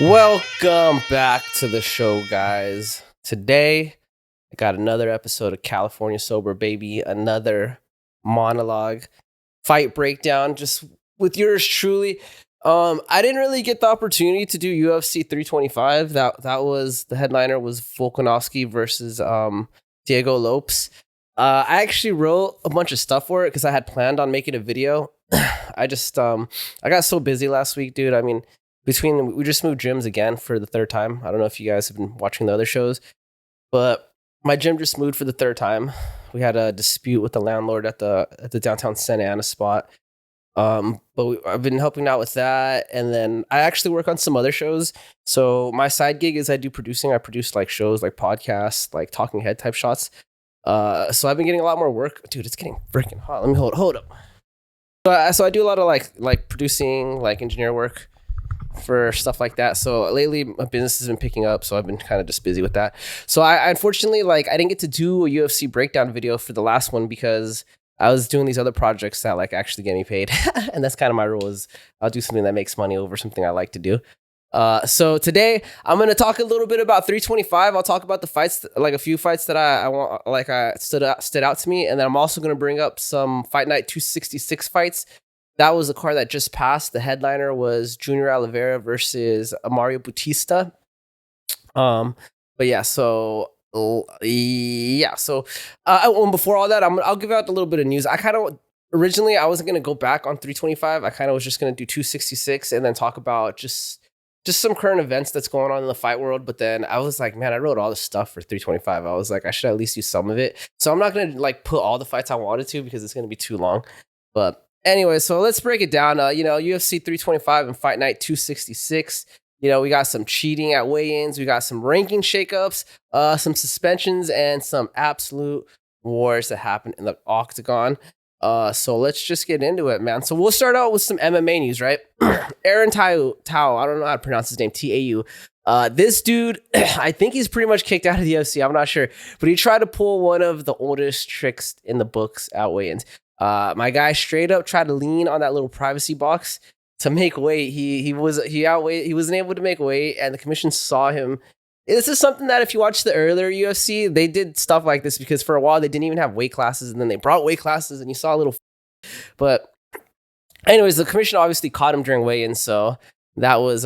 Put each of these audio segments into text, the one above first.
Welcome back to the show, guys. Today, I got another episode of California Sober Baby, another monologue, fight breakdown, just with yours truly. I didn't really get the opportunity to do UFC 325. That was the headliner was Volkanovski versus Diego Lopes. I actually wrote a bunch of stuff for it because I had planned on making a video. I got so busy last week, dude. I mean, we just moved gyms again for the third time. I don't know if you guys have been watching the other shows, but my gym just moved for the third time. We had a dispute with the landlord at the downtown Santa Ana spot. I've been helping out with that, and then I actually work on some other shows. So my side gig is I do producing. I produce like shows, like podcasts, like talking head type shots. So I've been getting a lot more work, dude. It's getting freaking hot. Let me hold up. So I do a lot of like producing, like engineer work for stuff like that. So lately my business has been picking up, so I've been kind of just busy with that. So I unfortunately, like, I didn't get to do a UFC breakdown video for the last one because I was doing these other projects that like actually get me paid. And that's kind of my rule, is I'll do something that makes money over something I like to do. So today I'm going to talk a little bit about 325. I'll talk about the fights, like a few fights that I want, like I stood out to me. And then I'm also going to bring up some Fight Night 266 fights. That was a card that just passed. The headliner was Junior Oliveira versus Mario Bautista. But yeah, so before all that, I'll give out a little bit of news. Originally I wasn't gonna go back on 325. I kind of was just gonna do 266 and then talk about just some current events that's going on in the fight world. But then I was like, man, I wrote all this stuff for 325. I was like, I should at least use some of it. So I'm not gonna like put all the fights I wanted to because it's gonna be too long. But anyway, so let's break it down. UFC 325 and Fight Night 266. We got some cheating at weigh-ins. We got some ranking shakeups, some suspensions, and some absolute wars that happened in the octagon. So let's just get into it, man. So we'll start out with some MMA news, right? Aaron Tau, I don't know how to pronounce his name, Tau. This dude, I think he's pretty much kicked out of the UFC. I'm not sure. But he tried to pull one of the oldest tricks in the books at weigh-ins. My guy straight up tried to lean on that little privacy box to make weight. He wasn't able to make weight, and the commission saw him. This is something that if you watch the earlier UFC, they did stuff like this because for a while they didn't even have weight classes, and then they brought weight classes, and you saw a little. But anyways, the commission obviously caught him during weigh-in, so that was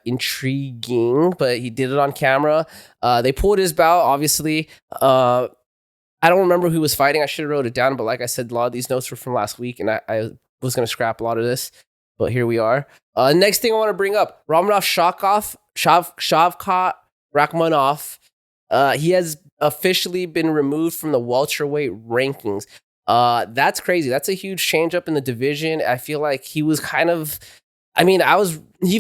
intriguing. But he did it on camera. They pulled his bout, obviously. I don't remember who was fighting. I should have wrote it down, but like I said, a lot of these notes were from last week, and I was going to scrap a lot of this, but here we are. Next thing I want to bring up, Shavkat Rakhmonov. He has officially been removed from the welterweight rankings. That's crazy. That's a huge change up in the division. I feel like he was he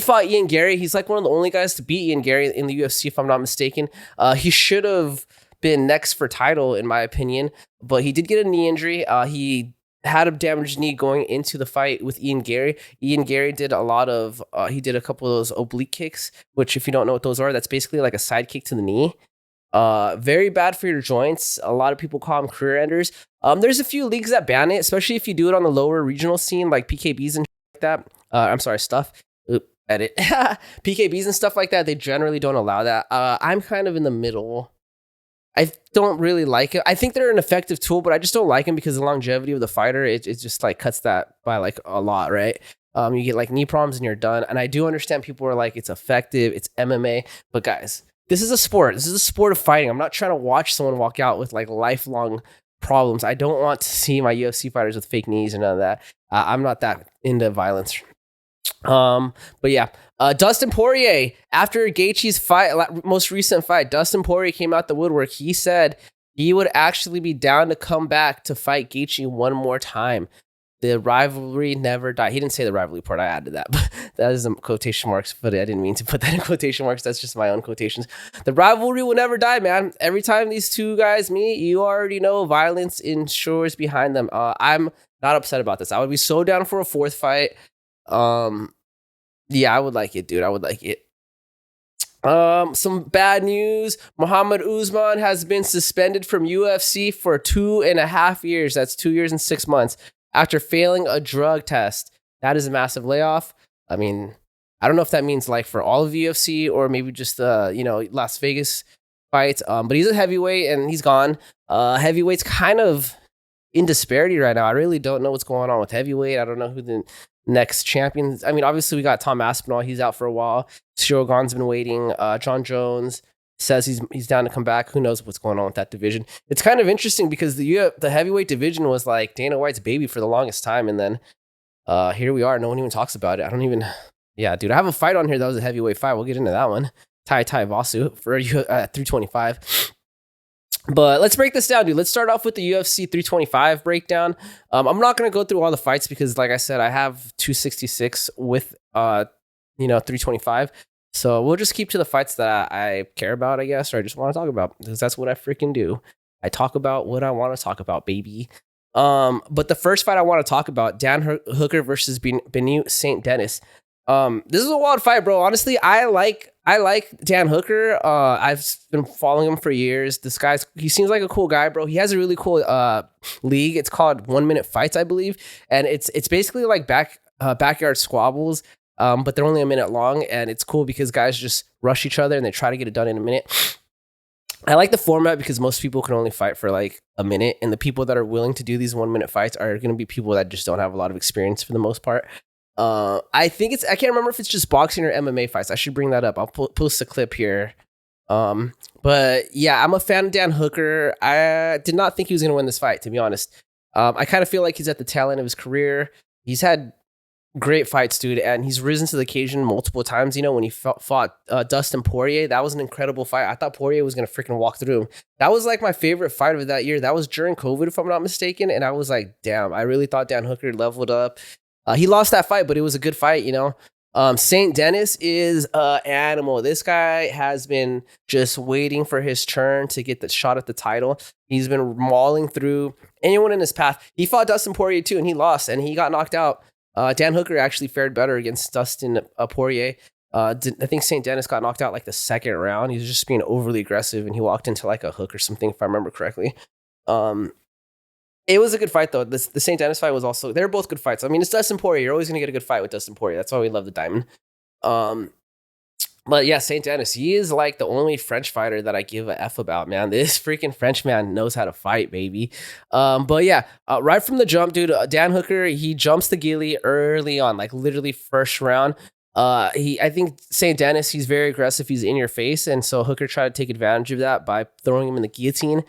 fought Ian Gary. He's like one of the only guys to beat Ian Gary in the UFC, if I'm not mistaken. He should have been next for title, in my opinion, but he did get a knee injury. He had a damaged knee going into the fight with Ian Gary. Ian Gary did he did a couple of those oblique kicks, which if you don't know what those are, that's basically like a side kick to the knee. Very bad for your joints. A lot of people call them career enders. There's a few leagues that ban it, especially if you do it on the lower regional scene, like PKBs and like that. Stuff. Edit. PKBs and stuff like that, they generally don't allow that. I'm kind of in the middle. I don't really like it. I think they're an effective tool, but I just don't like them because the longevity of the fighter, it just like cuts that by like a lot, right? You get like knee problems and you're done. And I do understand people are like, it's effective, it's MMA, but guys, this is a sport. This is a sport of fighting. I'm not trying to watch someone walk out with like lifelong problems. I don't want to see my UFC fighters with fake knees and none of that. I'm not that into violence. But yeah, Dustin Poirier, after Gaethje's fight, most recent fight, Dustin Poirier came out the woodwork. He said he would actually be down to come back to fight Gaethje one more time. The rivalry never died. He didn't say the rivalry part. I added that, but that is in quotation marks, but I didn't mean to put that in quotation marks. That's just my own quotations. The rivalry will never die, man. Every time these two guys meet, you already know violence ensures behind them. I'm not upset about this. I would be so down for a fourth fight. Yeah, I would like it, dude. I would like it. Some bad news. Muhammad Usman has been suspended from UFC for 2.5 years. That's 2 years and 6 months after failing a drug test. That is a massive layoff. I mean, I don't know if that means like for all of the UFC or maybe just the Las Vegas fights. But he's a heavyweight and he's gone. Heavyweight's kind of in disparity right now. I really don't know what's going on with heavyweight. I don't know who the next champion. I mean, obviously we got Tom Aspinall. He's out for a while. Cyril Gane's been waiting. John Jones says he's down to come back. Who knows what's going on with that division? It's kind of interesting because the heavyweight division was like Dana White's baby for the longest time, and then here we are. No one even talks about it. I don't even. Yeah, dude, I have a fight on here that was a heavyweight fight. We'll get into that one. Tai Vasu for 325. But let's break this down, dude. Let's start off with the UFC 325 breakdown. I'm not going to go through all the fights because, like I said, I have 266 with 325. So we'll just keep to the fights that I care about, I guess, or I just want to talk about, because that's what I freaking do. I talk about what I want to talk about, baby. But the first fight I want to talk about, Dan Hooker versus Benoit Saint Denis. This is a wild fight, bro. Honestly, I like Dan Hooker. I've been following him for years. He seems like a cool guy, bro. He has a really cool league. It's called 1 Minute Fights, I believe, and it's basically like backyard squabbles. But they're only a minute long, and it's cool because guys just rush each other and they try to get it done in a minute. I like the format because most people can only fight for like a minute, and the people that are willing to do these 1 minute fights are going to be people that just don't have a lot of experience for the most part. I can't remember if it's just boxing or MMA fights. I should bring that up. I'll post a clip here. But yeah, I'm a fan of Dan Hooker. I did not think he was going to win this fight, to be honest. I kind of feel like he's at the tail end of his career. He's had great fights, dude, and he's risen to the occasion multiple times. When he fought Dustin Poirier, that was an incredible fight. I thought Poirier was going to freaking walk through him. That was like my favorite fight of that year. That was during COVID, if I'm not mistaken, and I was like, damn, I really thought Dan Hooker leveled up. He lost that fight, but it was a good fight, Saint Denis is an animal. This guy has been just waiting for his turn to get the shot at the title. He's been mauling through anyone in his path. He fought Dustin Poirier too, and he lost, and he got knocked out. Dan Hooker actually fared better against Dustin Poirier. I think Saint Denis got knocked out like the second round. He was just being overly aggressive, and he walked into like a hook or something, if I remember correctly. It was a good fight, though. The Saint Denis fight was also... They're both good fights. I mean, it's Dustin Poirier. You're always going to get a good fight with Dustin Poirier. That's why we love the Diamond. But yeah, Saint Denis, he is like the only French fighter that I give a F about, man. This freaking French man knows how to fight, baby. But yeah, right from the jump, dude, Dan Hooker, he jumps the ghillie early on, like literally first round. I think Saint Denis, he's very aggressive. He's in your face. And so Hooker tried to take advantage of that by throwing him in the guillotine.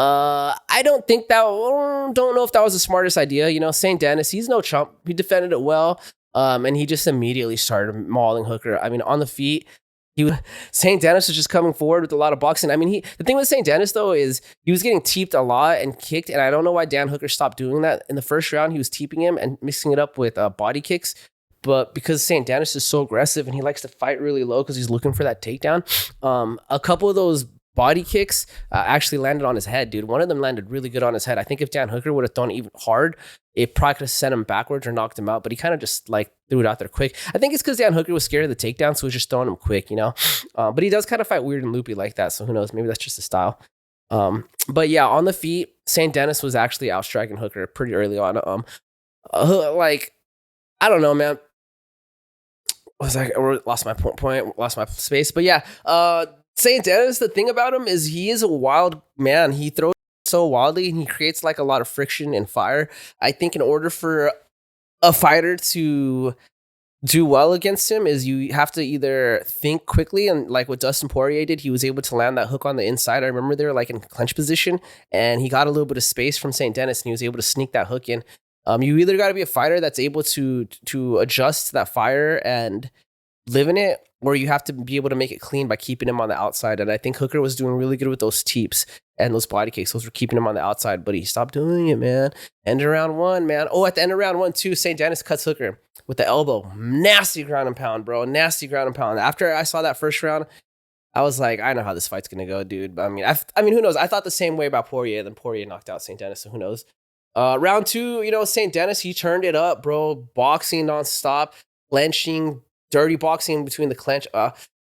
I don't know if that was the smartest idea. Saint Denis, he's no chump. He defended it well. And he just immediately started mauling Hooker. I mean, on the feet, Saint Denis was just coming forward with a lot of boxing. I mean, the thing with Saint Denis though is he was getting teeped a lot and kicked, and I don't know why Dan Hooker stopped doing that. In the first round, he was teeping him and mixing it up with body kicks. But because Saint Denis is so aggressive and he likes to fight really low because he's looking for that takedown, a couple of those body kicks actually landed on his head, dude. One of them landed really good on his head. I think if Dan Hooker would have thrown it even hard, it probably could have sent him backwards or knocked him out, but he kind of just like threw it out there quick. I think it's because Dan Hooker was scared of the takedown, so he was just throwing him quick, But he does kind of fight weird and loopy like that, so who knows? Maybe that's just his style. But yeah, on the feet, Saint Denis was actually outstriking Hooker pretty early on. Like, I don't know, man. I lost my point, lost my space. But yeah, Saint Denis, the thing about him is he is a wild man. He throws so wildly and he creates like a lot of friction and fire. I think in order for a fighter to do well against him is you have to either think quickly, and like what Dustin Poirier did, he was able to land that hook on the inside. I remember they were like in clinch position and he got a little bit of space from Saint Denis and he was able to sneak that hook in. You either got to be a fighter that's able to adjust that fire and live in it, or you have to be able to make it clean by keeping him on the outside. And I think Hooker was doing really good with those teeps and those body kicks. Those were keeping him on the outside, but he stopped doing it, man. End of round one, man. Oh, at the end of round one, too, Saint Denis cuts Hooker with the elbow. Nasty ground and pound, bro. Nasty ground and pound. After I saw that first round, I was like, I know how this fight's going to go, dude. I mean, who knows? I thought the same way about Poirier. Then Poirier knocked out Saint Denis, so who knows? Round two, Saint Denis, he turned it up, bro. Boxing nonstop, clenching, dirty boxing between the clench.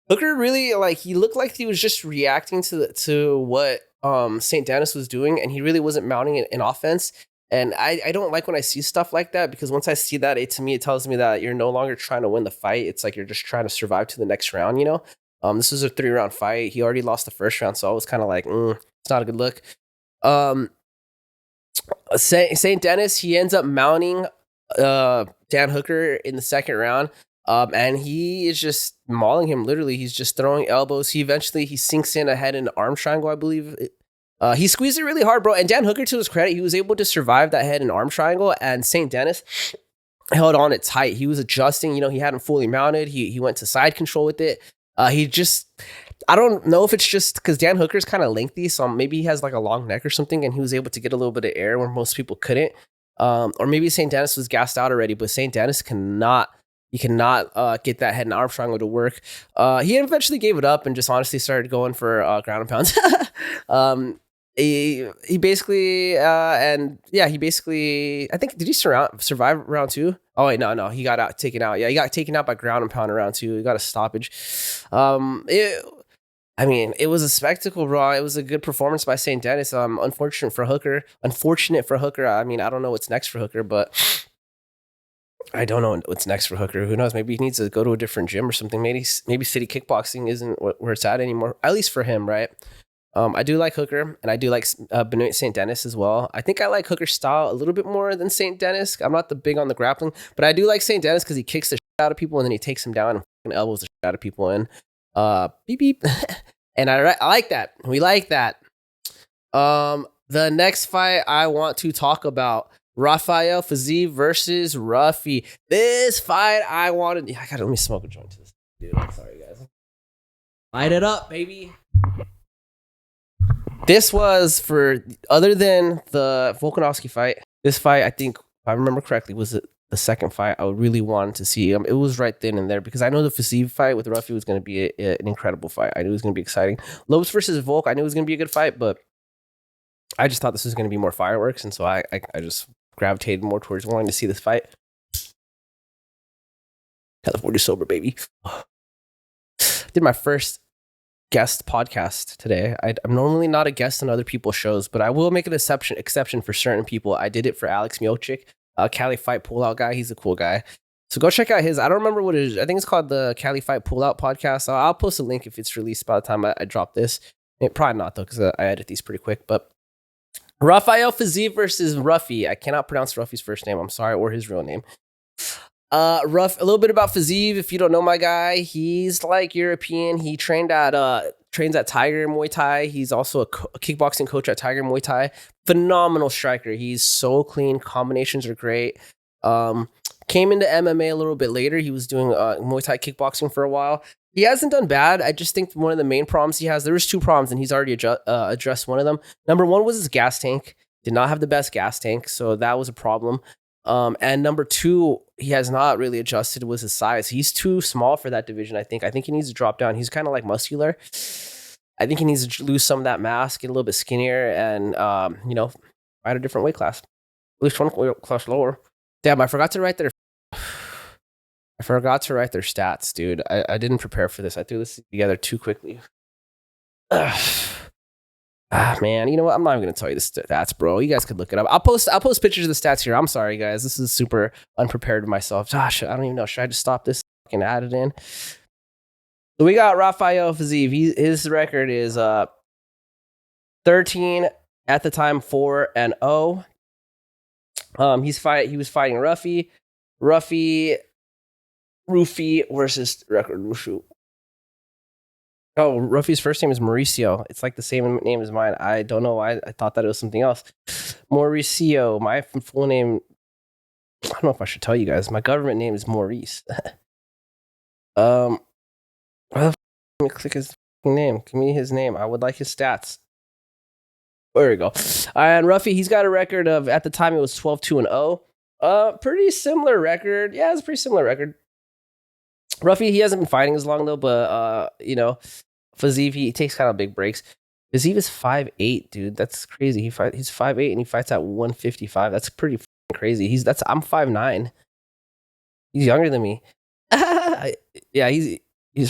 Hooker really, he looked like he was just reacting to what Saint Denis was doing, and he really wasn't mounting it in offense. And I don't like when I see stuff like that, because once I see that, to me, it tells me that you're no longer trying to win the fight. It's like you're just trying to survive to the next round, you know? This was a 3-round fight. He already lost the first round, so I was kind of like, it's not a good look. St. Dennis, he ends up mounting Dan Hooker in the second round. And he is just mauling him. Literally, he's just throwing elbows. He sinks in a head and arm triangle, I believe. He squeezed it really hard, bro. And Dan Hooker, to his credit, he was able to survive that head and arm triangle. And St. Dennis held on it tight. He was adjusting. He hadn't fully mounted. He went to side control with it. I don't know if it's just because Dan Hooker's kind of lengthy, so maybe he has like a long neck or something, and he was able to get a little bit of air where most people couldn't. Or maybe St. Dennis was gassed out already, but St. Dennis cannot get that head and arm triangle to work. He eventually gave it up and just honestly started going for ground and pounds. He basically I think, did he survive round 2? Oh wait, no, he got taken out. Yeah, he got taken out by ground and pound in round 2. He got a stoppage. It was a spectacle, bro. It was a good performance by St. Dennis. Unfortunate for Hooker. I mean, I don't know what's next for Hooker, but I don't know what's next for Hooker. Who knows? Maybe he needs to go to a different gym or something. Maybe City Kickboxing isn't where it's at anymore, at least for him, right? I do like Hooker, and I do like Benoit St. Dennis as well. I think I like Hooker's style a little bit more than St. Dennis. I'm not the big on the grappling, but I do like St. Dennis because he kicks the shit out of people and then he takes them down and elbows the shit out of people in. Beep beep. And I like that. We like that. The next fight I want to talk about, Rafael Fiziev versus Ruffy. This fight let me smoke a joint to this, dude. I'm sorry, guys. Light it up, baby. This was other than the Volkanovski fight, this fight, I think, if I remember correctly, was the second fight I really wanted to see. It was right then and there, because I know the Fiziev fight with Ruffy was going to be an incredible fight. I knew it was going to be exciting. Lopes versus Volk, I knew it was going to be a good fight, but I just thought this was going to be more fireworks, and so I just gravitated more towards wanting to see this fight. California sober, baby. Did my first guest podcast today. I'm normally not a guest on other people's shows, but I will make an exception for certain people. I did it for Alex Miocic, Cali Fight Pullout guy. He's a cool guy. So go check out his. I don't remember what it is. I think it's called the Cali Fight Pullout podcast. I'll post a link if it's released by the time I drop this. Probably not, though, because I edit these pretty quick. But Rafael Fiziev versus Ruffy. I cannot pronounce Ruffy's first name. I'm sorry, or his real name. A little bit about Fiziev. If you don't know my guy, he's like European. He trains at Tiger Muay Thai. He's also a kickboxing coach at Tiger Muay Thai. Phenomenal striker. He's so clean. Combinations are great. Came into MMA a little bit later. He was doing Muay Thai kickboxing for a while. He hasn't done bad. I just think one of the main problems he has, there was 2 problems, and he's already addressed one of them. Number 1 was his gas tank. Did not have the best gas tank, so that was a problem. And number 2, he has not really adjusted, was his size. He's too small for that division, I think. I think he needs to drop down. He's kind of like muscular. I think he needs to lose some of that mass, get a little bit skinnier, and, fight a different weight class. At least one weight class lower. Damn, I forgot to write their stats, dude. I didn't prepare for this. I threw this together too quickly. Man, you know what? I'm not even going to tell you the stats, bro. You guys could look it up. I'll post pictures of the stats here. I'm sorry, guys. This is super unprepared of myself. Gosh, I don't even know. Should I just stop this and add it in? So we got Rafael Fiziev. His record is 13 at the time, 4-0. He was fighting Ruffy versus record Rushu. Oh, Ruffy's first name is Mauricio. It's like the same name as mine. I don't know why I thought that it was something else. Mauricio. My full name, I don't know if I should tell you guys. My government name is Maurice. Let me click his name. Give me his name. I would like his stats. There we go. And Ruffy, he's got a record of, at the time it was 12-2-0. Pretty similar record. Yeah, it's a pretty similar record. Ruffy, he hasn't been fighting as long though, but Fiziev, he takes kind of big breaks. Fiziev is 5'8", dude. That's crazy. He's 5'8" and he fights at 155. That's pretty crazy. I'm 5'9". He's younger than me. Yeah, he's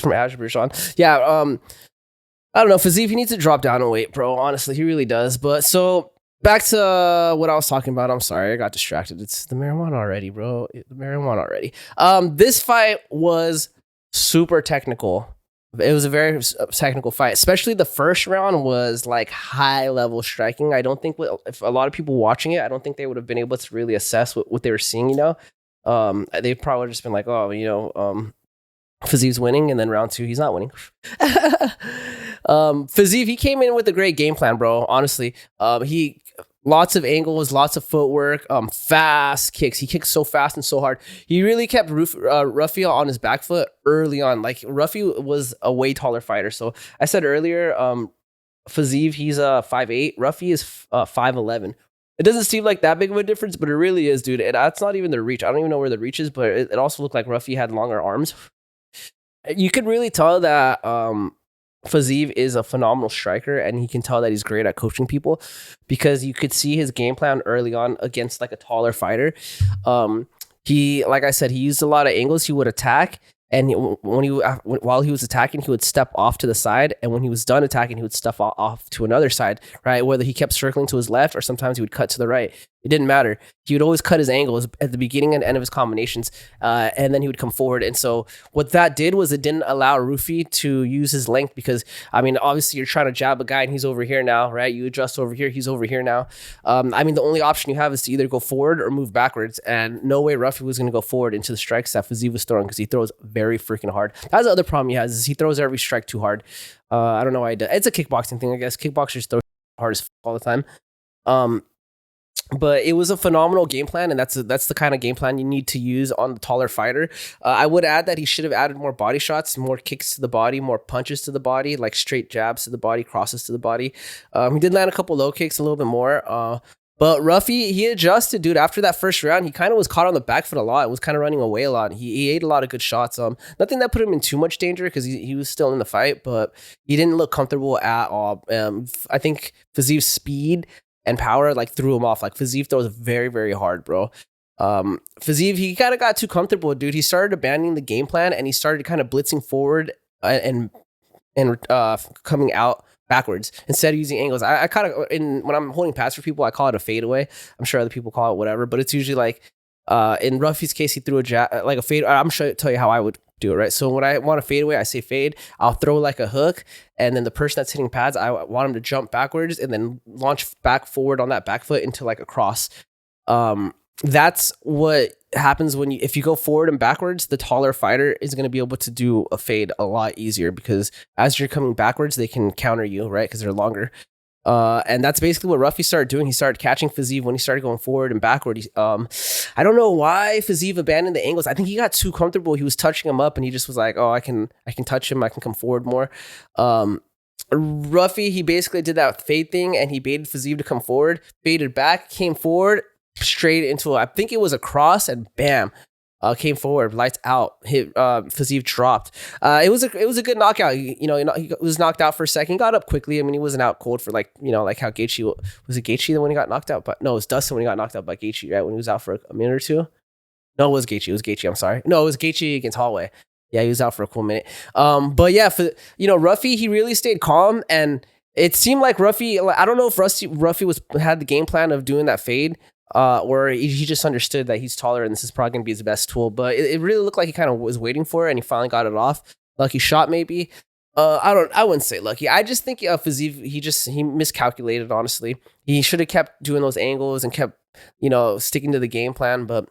from Azerbaijan. Yeah, I don't know. Fiziev, he needs to drop down in weight, bro. Honestly, he really does. But so back to what I was talking about. I'm sorry, I got distracted. It's the marijuana already, bro. The marijuana already. This fight was super technical. It was a very technical fight, especially the first round was like high level striking. I don't think if a lot of people watching it, I don't think they would have been able to really assess what they were seeing. They probably just been like, oh, Fiziv's winning, and then round two, he's not winning. Fiziv, he came in with a great game plan, bro. Honestly, he lots of angles, lots of footwork, fast kicks. He kicks so fast and so hard. He really kept Rafi on his back foot early on. Like Rafi was a way taller fighter. So I said earlier, Fiziv, he's 5'8". Rafi is 5'11". It doesn't seem like that big of a difference, but it really is, dude. And that's not even the reach. I don't even know where the reach is, but it also looked like Rafi had longer arms. You could really tell that Fiziv is a phenomenal striker, and he can tell that he's great at coaching people because you could see his game plan early on against like a taller fighter. He, like I said, he used a lot of angles. He would attack, and while he was attacking, he would step off to the side, and when he was done attacking, he would step off to another side, right? Whether he kept circling to his left or sometimes he would cut to the right. It didn't matter. He would always cut his angles at the beginning and end of his combinations, and then he would come forward. And so what that did was it didn't allow Rufi to use his length because, I mean, obviously you're trying to jab a guy and he's over here now, right? You adjust over here, he's over here now. I mean, the only option you have is to either go forward or move backwards, and no way Rufi was going to go forward into the strikes that Fiziv was throwing because he throws very freaking hard. That's the other problem he has is he throws every strike too hard. I don't know why he does. It's a kickboxing thing, I guess. Kickboxers throw hard as all the time. But it was a phenomenal game plan, and that's the kind of game plan you need to use on the taller fighter. I would add that he should have added more body shots, more kicks to the body, more punches to the body, like straight jabs to the body, crosses to the body. He did land a couple low kicks, a little bit more. But Rufi, he adjusted, dude. After that first round, he kind of was caught on the back foot a lot. Was kind of running away a lot. He ate a lot of good shots. Nothing that put him in too much danger because he was still in the fight, but he didn't look comfortable at all. I think Fiziv's speed and power like threw him off. Like Fiziv throws very, very hard, bro. Fiziv, he kind of got too comfortable, dude. He started abandoning the game plan and he started kind of blitzing forward and coming out backwards instead of using angles. I kind of, when I'm holding pads for people, I call it a fadeaway. I'm sure other people call it whatever, but it's usually like in Ruffy's case, he threw a jab, like a fade. I'm sure I'll tell you how I would do it, right? So when I want to fade away, I say fade. I'll throw like a hook, and then the person that's hitting pads, I want him to jump backwards and then launch back forward on that back foot into like a cross. That's what happens if you go forward and backwards. The taller fighter is going to be able to do a fade a lot easier because as you're coming backwards, they can counter you, right? Because they're longer. And that's basically what Ruffy started doing. He started catching Fiziv when he started going forward and backward. I don't know why Fiziv abandoned the angles. I think he got too comfortable. He was touching him up and he just was like, oh, I can touch him. I can come forward more. Ruffy, he basically did that fade thing and he baited Fiziv to come forward, faded back, came forward, straight into, I think it was a cross, and bam. Came forward, lights out, hit Fiziv dropped. It was a good knockout. He was knocked out for a second, got up quickly. I mean, he wasn't out cold for like how Gaethje was. It Gaethje when he got knocked out? But no, it was Dustin when he got knocked out by Gaethje, right? When he was out for a minute or two. No, it was Gaethje. It was Gaethje. I'm sorry. No, it was Gaethje against Holloway. Yeah, he was out for a cool minute. But yeah, Ruffy, he really stayed calm, and it seemed like Ruffy. I don't know if Ruffy had the game plan of doing that fade. Or he just understood that he's taller and this is probably going to be his best tool. But it really looked like he kind of was waiting for it and he finally got it off. Lucky shot, maybe. I wouldn't say lucky. I just think Fiziv, he miscalculated, honestly. He should have kept doing those angles and kept, sticking to the game plan. But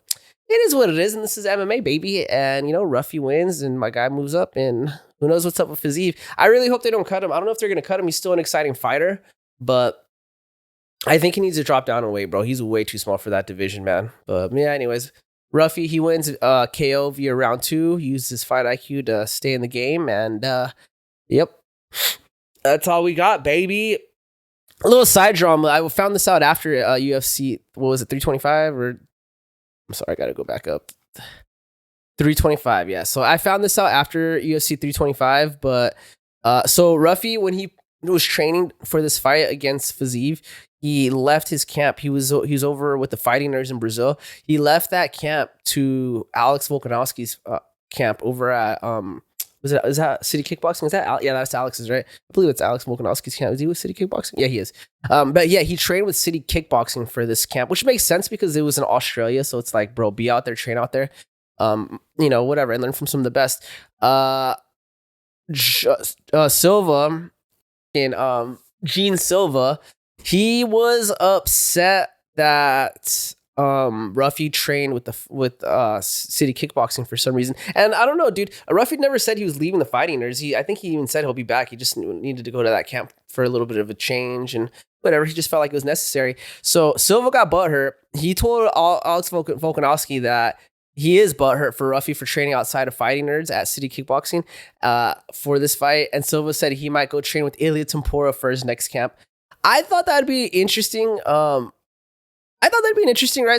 it is what it is. And this is MMA, baby. And, Ruffy wins and my guy moves up. And who knows what's up with Fiziv. I really hope they don't cut him. I don't know if they're going to cut him. He's still an exciting fighter. But I think he needs to drop down in weight, bro. He's way too small for that division, man. But yeah, anyways, Ruffy, he wins KO via round 2. He used his fight IQ to stay in the game. And yep, that's all we got, baby. A little side drama. I found this out after UFC, what was it, 325? Or I'm sorry, I got to go back up. 325, yeah. So I found this out after UFC 325. But so Ruffy, when he was training for this fight against Fiziv, he left his camp. He was over with the fighting nerds in Brazil. He left that camp to Alex Volkanovski's camp over at is that City Kickboxing? Is that yeah, that's Alex's, right? I believe it's Alex Volkanovski's camp. Is he with City Kickboxing? Yeah, he is. But yeah, he trained with City Kickboxing for this camp, which makes sense because it was in Australia. So it's like, bro, be out there, train out there. Whatever, and learn from some of the best. Silva and Gene Silva, he was upset that Ruffy trained with City Kickboxing for some reason, and I don't know, dude. Ruffy never said he was leaving the fighting nerds. I think he even said he'll be back. He just needed to go to that camp for a little bit of a change and whatever. He just felt like it was necessary. So Silva got butthurt. He told Alex Volkanovski that he is butthurt for Ruffy for training outside of fighting nerds at City Kickboxing for this fight. And Silva said he might go train with Ilya Tempora for his next camp. I thought that'd be interesting. Right?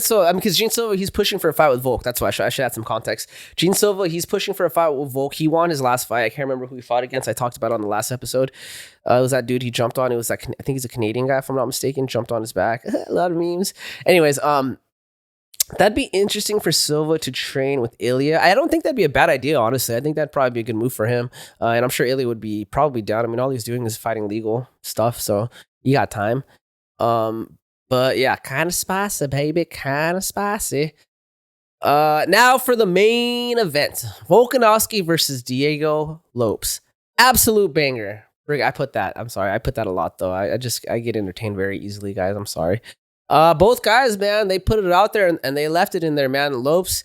So, because Gene Silva, he's pushing for a fight with Volk. That's why I should add some context. Gene Silva, he's pushing for a fight with Volk. He won his last fight. I can't remember who he fought against. I talked about it on the last episode. It was that dude he jumped on. It was like, I think he's a Canadian guy, if I'm not mistaken, jumped on his back. A lot of memes. Anyways, that'd be interesting for Silva to train with Ilya. I don't think that'd be a bad idea, honestly. I think that'd probably be a good move for him. And I'm sure Ilya would be probably down. I mean, all he's doing is fighting legal stuff, so you got time. But yeah, kind of spicy, baby. Kind of spicy. Now for the main event. Volkanovski versus Diego Lopes. Absolute banger. I put that. I'm sorry. I put that a lot, though. I get entertained very easily, guys. I'm sorry. Both guys, man, they put it out there and they left it in there, man. Lopes,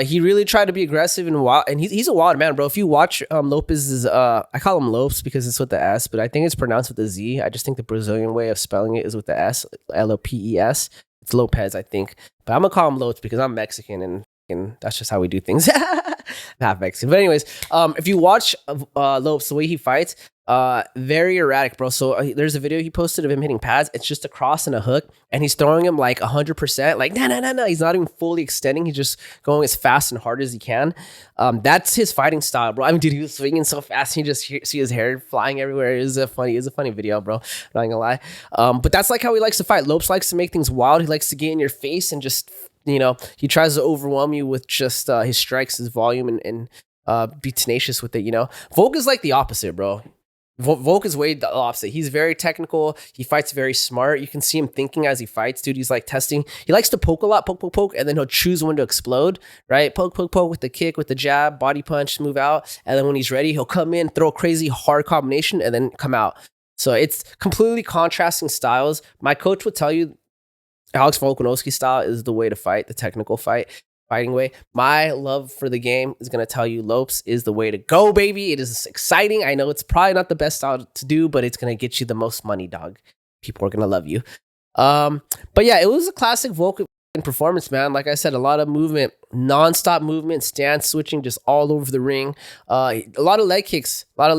he really tried to be aggressive and wild, and he's a wild man, bro. If you watch Lopez's, I call him Lopes because it's with the S, but I think it's pronounced with the Z. I just think the Brazilian way of spelling it is with the S, Lopes. It's Lopez, I think, but I'm gonna call him Lopes because I'm Mexican and that's just how we do things. Not Mexican, but anyways, if you watch Lopes, the way he fights, very erratic, bro. So there's a video he posted of him hitting pads. It's just a cross and a hook, and he's throwing him like 100%. Like no. He's not even fully extending. He's just going as fast and hard as he can. That's his fighting style, bro. I mean, dude, he was swinging so fast. You just see his hair flying everywhere. It was a funny video, bro. Not gonna lie. But that's like how he likes to fight. Lopes likes to make things wild. He likes to get in your face and just, he tries to overwhelm you with just his strikes, his volume, and be tenacious with it. Volk is like the opposite, bro. Volk is way the opposite. He's very technical. He fights very smart. You can see him thinking as he fights, dude. He's like testing. He likes to poke a lot, poke, and then he'll choose when to explode, right? Poke with the kick, with the jab, body punch, move out. And then when he's ready, he'll come in, throw a crazy hard combination, and then come out. So it's completely contrasting styles. My coach would tell you Alex Volkanovski style is the way to fight, the technical fighting way. My love for the game is going to tell you Lopes is the way to go, baby. It is exciting. I know it's probably not the best style to do, but it's going to get you the most money, dog. People are going to love you. But yeah, it was a classic Volk performance, man. Like I said, a lot of movement, non-stop movement, stance switching just all over the ring. A lot of leg kicks, a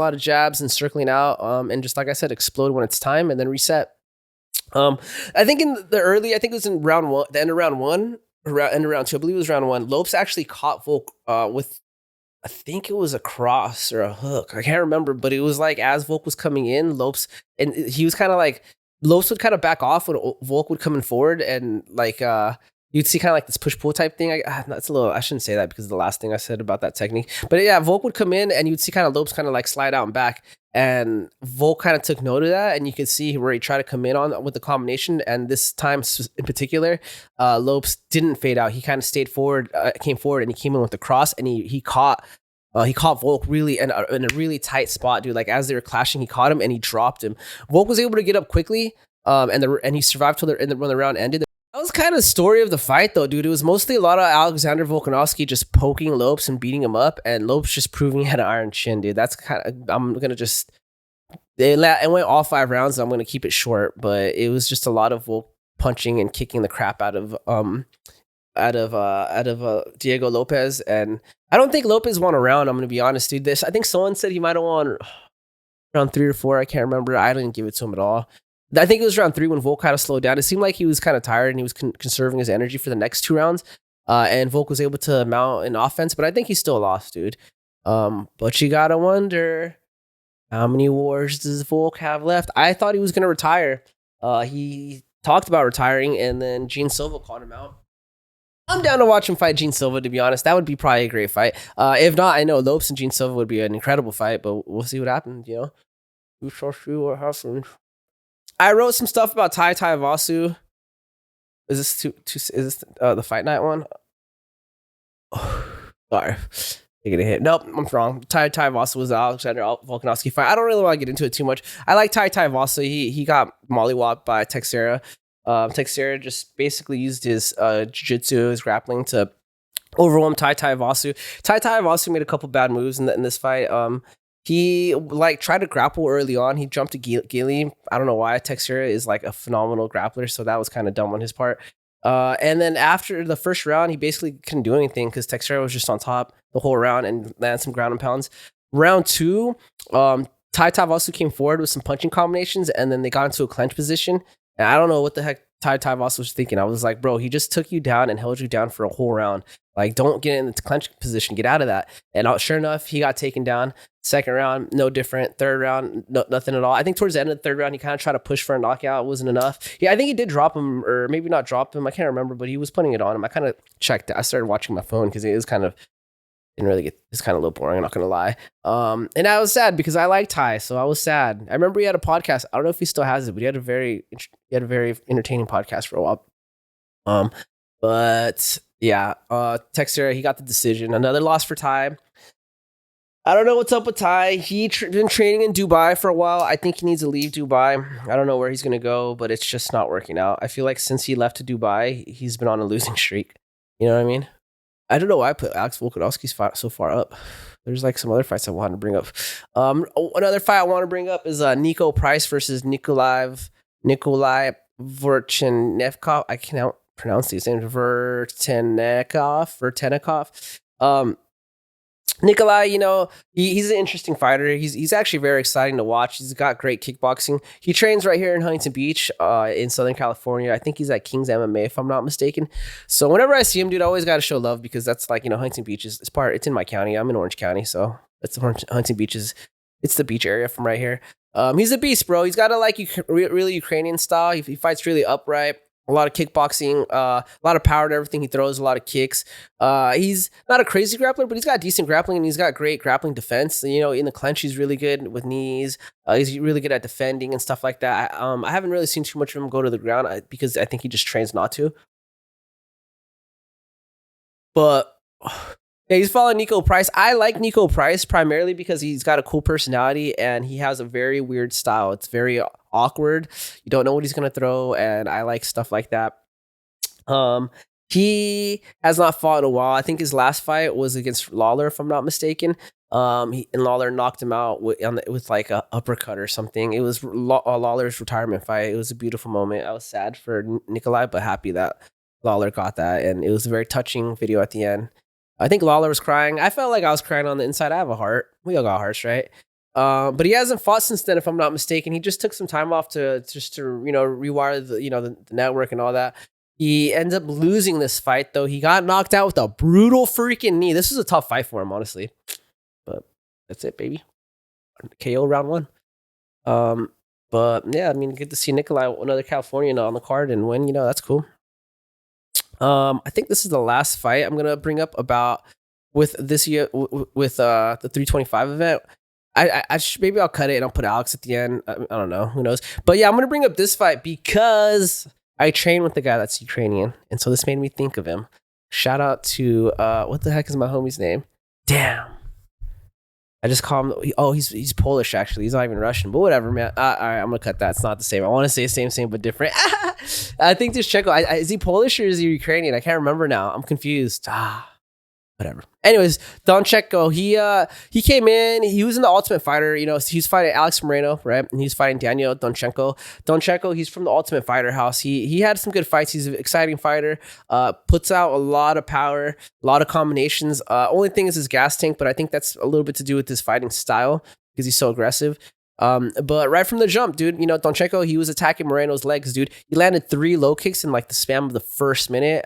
lot of jabs and circling out. And just like I said, explode when it's time and then reset. I think I think it was in round one, the end of round one, end of round two, I believe it was round one. Lopes actually caught Volk with, I think it was a cross or a hook. I can't remember, but it was like as Volk was coming in, Lopes, and he was kind of like, Lopes would kind of back off when Volk would come in forward, and like you'd see kind of like this push-pull type thing. I shouldn't say that because of the last thing I said about that technique. But yeah, Volk would come in and you'd see kind of Lopes kind of like slide out and back. And Volk kind of took note of that. And you could see where he tried to come in on with the combination. And this time in particular, Lopes didn't fade out. He kind of stayed forward, came forward, and he came in with the cross. And he caught Volk really in a really tight spot, dude. Like as they were clashing, he caught him and he dropped him. Volk was able to get up quickly. And he survived till when the round ended. That was kind of the story of the fight, though, dude. It was mostly a lot of Alexander Volkanovski just poking Lopes and beating him up, and Lopes just proving he had an iron chin, dude. That's kind of, I'm gonna just, it went all 5 rounds. And I'm gonna keep it short, but it was just a lot of Volk punching and kicking the crap out of Diego Lopez, and I don't think Lopez won a round. I'm gonna be honest, dude. I think someone said he might have won round 3 or 4. I can't remember. I didn't give it to him at all. I think it was round 3 when Volk kind of slowed down. It seemed like he was kind of tired and he was conserving his energy for the next 2 rounds. And Volk was able to mount an offense, but I think he still lost, dude. But you gotta wonder, how many wars does Volk have left? I thought he was gonna retire. He talked about retiring, and then Gene Silva called him out. I'm down to watch him fight Gene Silva, to be honest. That would be probably a great fight. If not, I know Lopes and Gene Silva would be an incredible fight, but we'll see what happens, you know? We shall see what happens. I wrote some stuff about Tai Vasu. Is this the Fight Night one? Oh, sorry. Taking a hit. Nope, I'm wrong. Tai Vasu was the Alexander Volkanovski fight. I don't really want to get into it too much. I like Tai Vasu. He got mollywopped by Teixeira. Teixeira just basically used his jiu-jitsu, his grappling to overwhelm Tai Vasu. Tai Vasu made a couple bad moves in this fight. He tried to grapple early on. He jumped to Gili. I don't know why. Teixeira is like a phenomenal grappler, so that was kind of dumb on his part. And then after the first round, he basically couldn't do anything because Teixeira was just on top the whole round and landed some ground and pounds. Round 2, Tai Vasu came forward with some punching combinations, and then they got into a clench position. And I don't know what the heck Tai Vasu was thinking. I was like, bro, he just took you down and held you down for a whole round. Like, don't get in the clench position. Get out of that. And sure enough, he got taken down. Second round, no different. Third round, nothing at all. I think towards the end of the third round, he kind of tried to push for a knockout. It wasn't enough. Yeah, I think he did drop him, or maybe not drop him. I can't remember, but he was putting it on him. I kind of checked it. I started watching my phone because it was kind of, didn't really get, it's kind of a little boring, I'm not going to lie. And I was sad because I like Tai, so I was sad. I remember he had a podcast. I don't know if he still has it, but he had a very entertaining podcast for a while. But yeah, Teixeira, he got the decision. Another loss for Tai. I don't know what's up with Tai. He's been training in Dubai for a while. I think he needs to leave Dubai. I don't know where he's going to go, but it's just not working out. I feel like since he left to Dubai, he's been on a losing streak. You know what I mean? I don't know why I put Alex Volkanovski's fight so far up. There's like some other fights I wanted to bring up. Another fight I want to bring up is Nico Price versus Nikolai Vorchenevkov. I cannot pronounce these names. Vertennikov. Nikolai, you know, he's an interesting fighter. He's actually very exciting to watch. He's got great kickboxing. He trains right here in Huntington Beach, in Southern California. I think he's at King's MMA, if I'm not mistaken. So whenever I see him, dude, I always got to show love because that's like, you know, Huntington Beach it's in my county. I'm in Orange County, so that's Huntington Beach it's the beach area from right here. He's a beast, bro. He's got a really Ukrainian style. He fights really upright. A lot of kickboxing, a lot of power to everything he throws, a lot of kicks. He's not a crazy grappler, but he's got decent grappling and he's got great grappling defense. You know, in the clinch, he's really good with knees. He's really good at defending and stuff like that. I haven't really seen too much of him go to the ground because I think he just trains not to. But yeah, he's following Nico Price. I like Nico Price primarily because he's got a cool personality and he has a very weird style. It's very awkward. You don't know what he's going to throw, and I like stuff like that. He has not fought in a while. I think his last fight was against Lawler, if I'm not mistaken. And Lawler knocked him out with like a uppercut or something. It was Lawler's retirement fight. It was a beautiful moment. I was sad for Nikolai, but happy that Lawler got that, and it was a very touching video at the end. I think Lawler was crying. I felt like I was crying on the inside. I have a heart. We all got hearts, right? But he hasn't fought since then, if I'm not mistaken. He just took some time off to rewire the network and all that. He ends up losing this fight, though. He got knocked out with a brutal freaking knee. This was a tough fight for him, honestly. But that's it, baby. KO round 1. But yeah, I mean, good to see Nikolai, another Californian on the card and win. You know, that's cool. I think this is the last fight I'm gonna bring up about with this year with the 325 event. Maybe I'll cut it and I'll put Alex at the end. I don't know, who knows. But yeah, I'm gonna bring up this fight because I train with the guy that's Ukrainian, and so this made me think of him. Shout out to what the heck is my homie's name? Damn. I just call him. Oh, he's Polish actually. He's not even Russian, but whatever, man. All right, I'm gonna cut that. It's not the same. I want to say same, but different. I think this Chenko. Is he Polish or is he Ukrainian? I can't remember now. I'm confused. Whatever. Anyways, Donchenko, he came in. He was in the Ultimate Fighter. You know, he's fighting Alex Moreno, right? And he's fighting Daniel Donchenko. Donchenko, he's from the Ultimate Fighter house. He had some good fights. He's an exciting fighter. Puts out a lot of power, a lot of combinations. Only thing is his gas tank, but I think that's a little bit to do with his fighting style because he's so aggressive. But right from the jump, dude, you know, Donchenko, he was attacking Moreno's legs, dude. He landed 3 low kicks in like the span of the first minute.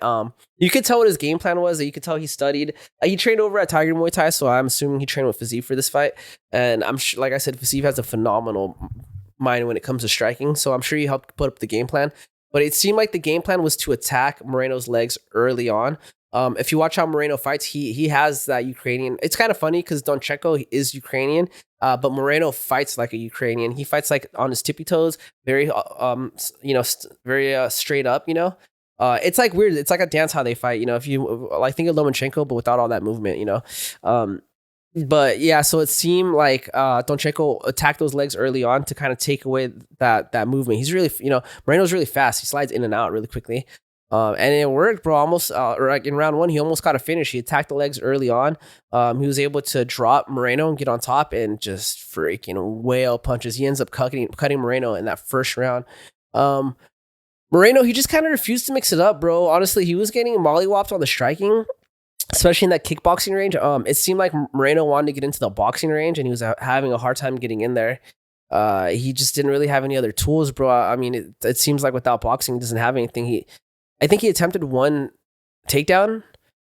You could tell what his game plan was. You could tell he studied. He trained over at Tiger Muay Thai, so I'm assuming he trained with Fiziev for this fight. And I'm sure, like I said, Fiziev has a phenomenal mind when it comes to striking, so I'm sure he helped put up the game plan. but it seemed like the game plan was to attack Moreno's legs early on. If you watch how Moreno fights, he has that Ukrainian. It's kind of funny because Donchenko is Ukrainian, but Moreno fights like a Ukrainian. He fights like on his tippy toes, very very straight up. It's like weird. It's like a dance how they fight. If you like think of Lomachenko, but without all that movement. But yeah, so it seemed like Donchenko attacked those legs early on to kind of take away that movement. He's really, Moreno's really fast. He slides in and out really quickly. And it worked, bro. Almost, or like in round one, he almost got a finish. He attacked the legs early on. He was able to drop Moreno and get on top and just freaking whale punches. He ends up cutting Moreno in that first round. Moreno, he just kind of refused to mix it up, bro. Honestly, he was getting mollywopped on the striking, especially in that kickboxing range. It seemed like Moreno wanted to get into the boxing range, and he was having a hard time getting in there. He just didn't really have any other tools, bro. I mean, it seems like without boxing, he doesn't have anything. I think he attempted one takedown,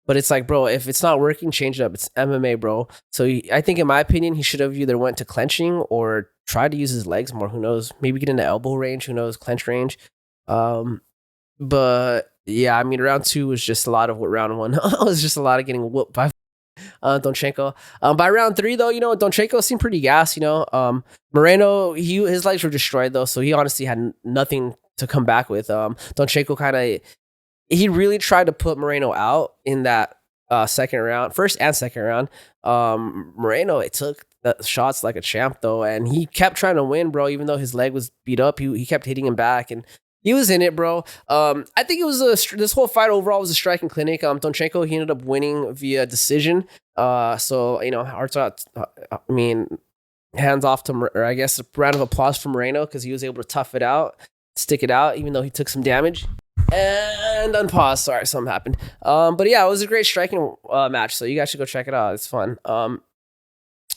but it's like, bro, if it's not working, change it up. It's MMA, bro. So I think, in my opinion, he should have either went to clenching or tried to use his legs more. Who knows? Maybe get into elbow range. Who knows? Clench range. But yeah, I mean, round two was just a lot of what round one was just a lot of getting whooped by Donchenko. By round three, though, Donchenko seemed pretty gassed. Moreno, his legs were destroyed though, so he honestly had nothing to come back with. Donchenko he really tried to put Moreno out in that first and second round. Moreno, it took the shots like a champ though, and he kept trying to win, bro. Even though his leg was beat up, he kept hitting him back, and he was in it, bro. I think it was this whole fight overall was a striking clinic. Donchenko, he ended up winning via decision. So hearts out. I mean, hands off to, or I guess a round of applause for Moreno because he was able to tough it out, stick it out, even though he took some damage. And unpause. Sorry, something happened. But yeah, it was a great striking match. So you guys should go check it out. It's fun.